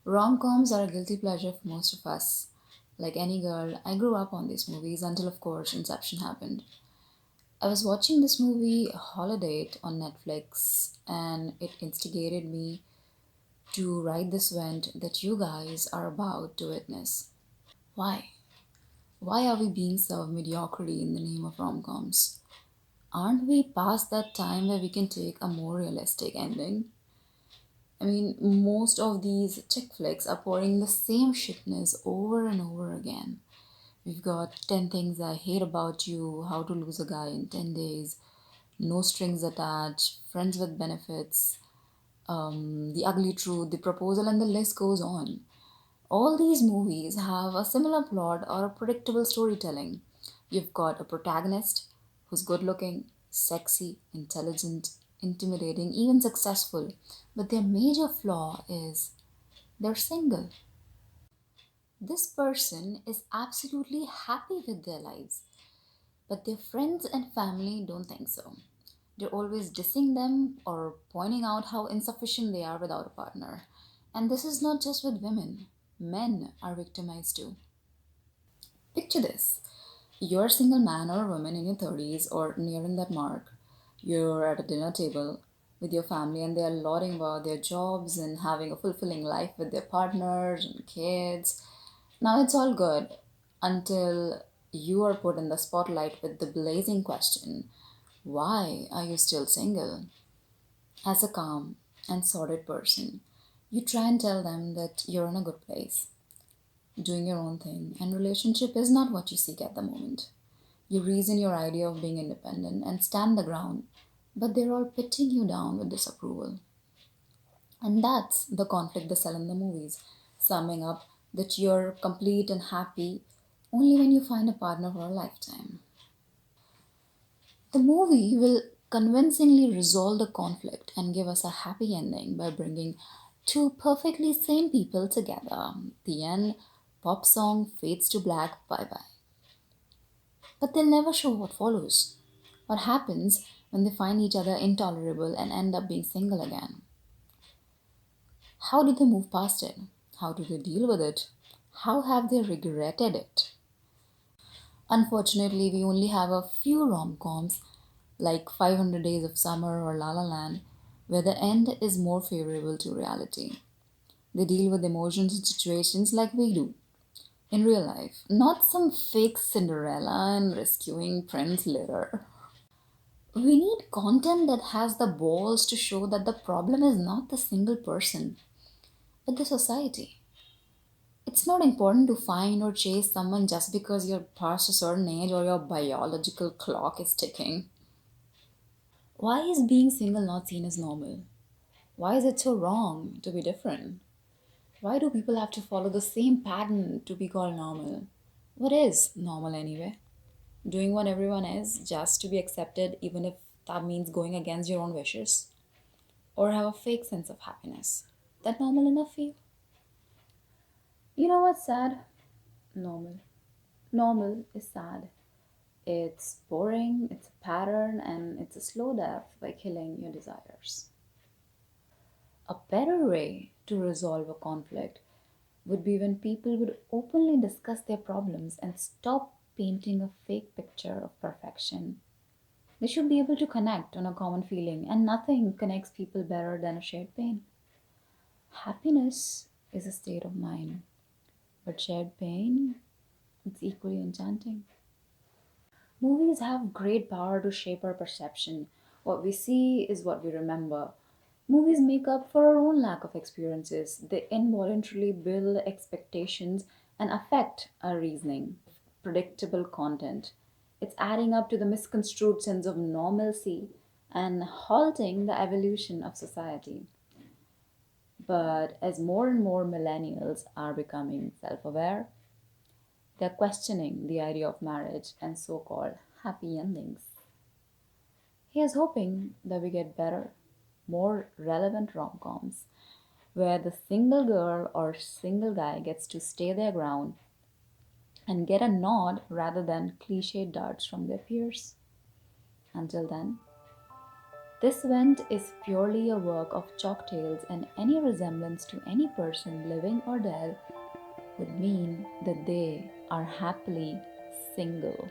Rom-coms are a guilty pleasure for most of us. Like any girl, I grew up on these movies until, of course, Inception happened. I was watching this movie, Holiday, on Netflix, and it instigated me to write this vent that you guys are about to witness. Why? Why are we being served mediocrity in the name of rom-coms? Aren't we past that time where we can take a more realistic ending? I mean, most of these chick flicks are pouring the same shitness over and over again. We've got 10 things I hate about you, how to lose a guy in 10 days, no strings attached, friends with benefits, the ugly truth, the proposal, and the list goes on. All these movies have a similar plot or a predictable storytelling. You've got a protagonist who's good looking, sexy, intelligent, intimidating, even successful, but their major flaw is they're single. This person is absolutely happy with their lives, but their friends and family don't think so. They're always dissing them or pointing out how insufficient they are without a partner. And this is not just with women, men are victimized too. Picture this: you're a single man or woman in your 30s or nearing that mark. You're at a dinner table with your family and they're lauding about their jobs and having a fulfilling life with their partners and kids. Now it's all good until you are put in the spotlight with the blazing question: why are you still single? As a calm and sorted person, you try and tell them that you're in a good place, doing your own thing, and relationship is not what you seek at the moment. You reason your idea of being independent and stand the ground, but they're all pitching you down with disapproval. And that's the conflict they sell in the movies, summing up that you're complete and happy only when you find a partner for a lifetime. The movie will convincingly resolve the conflict and give us a happy ending by bringing two perfectly sane people together. The end, pop song fades to black, bye bye. But they'll never show what follows. What happens when they find each other intolerable and end up being single again? How do they move past it? How do they deal with it? How have they regretted it? Unfortunately, we only have a few rom-coms like 500 Days of Summer or La La Land where the end is more favorable to reality. They deal with emotions and situations like we do in real life, not some fake Cinderella and rescuing Prince later. We need content that has the balls to show that the problem is not the single person, but the society. It's not important to find or chase someone just because you're past a certain age or your biological clock is ticking. Why is being single not seen as normal? Why is it so wrong to be different? Why do people have to follow the same pattern to be called normal? What is normal anyway? Doing what everyone is just to be accepted, even if that means going against your own wishes? Or have a fake sense of happiness? That normal enough for you? You know what's sad? Normal. Normal is sad. It's boring, it's a pattern, and it's a slow death by killing your desires. A better way to resolve a conflict would be when people would openly discuss their problems and stop painting a fake picture of perfection. They should be able to connect on a common feeling, and nothing connects people better than a shared pain. Happiness is a state of mind, but shared pain, it's equally enchanting. Movies have great power to shape our perception. What we see is what we remember. Movies make up for our own lack of experiences. They involuntarily build expectations and affect our reasoning. Predictable content. It's adding up to the misconstrued sense of normalcy and halting the evolution of society. But as more and more millennials are becoming self aware, they're questioning the idea of marriage and so called happy endings. Here's hoping that we get better, more relevant rom coms where the single girl or single guy gets to stay their ground and get a nod rather than cliche darts from their peers. Until then, This event is purely a work of cocktails, and any resemblance to any person, living or dead, would mean that they are happily single.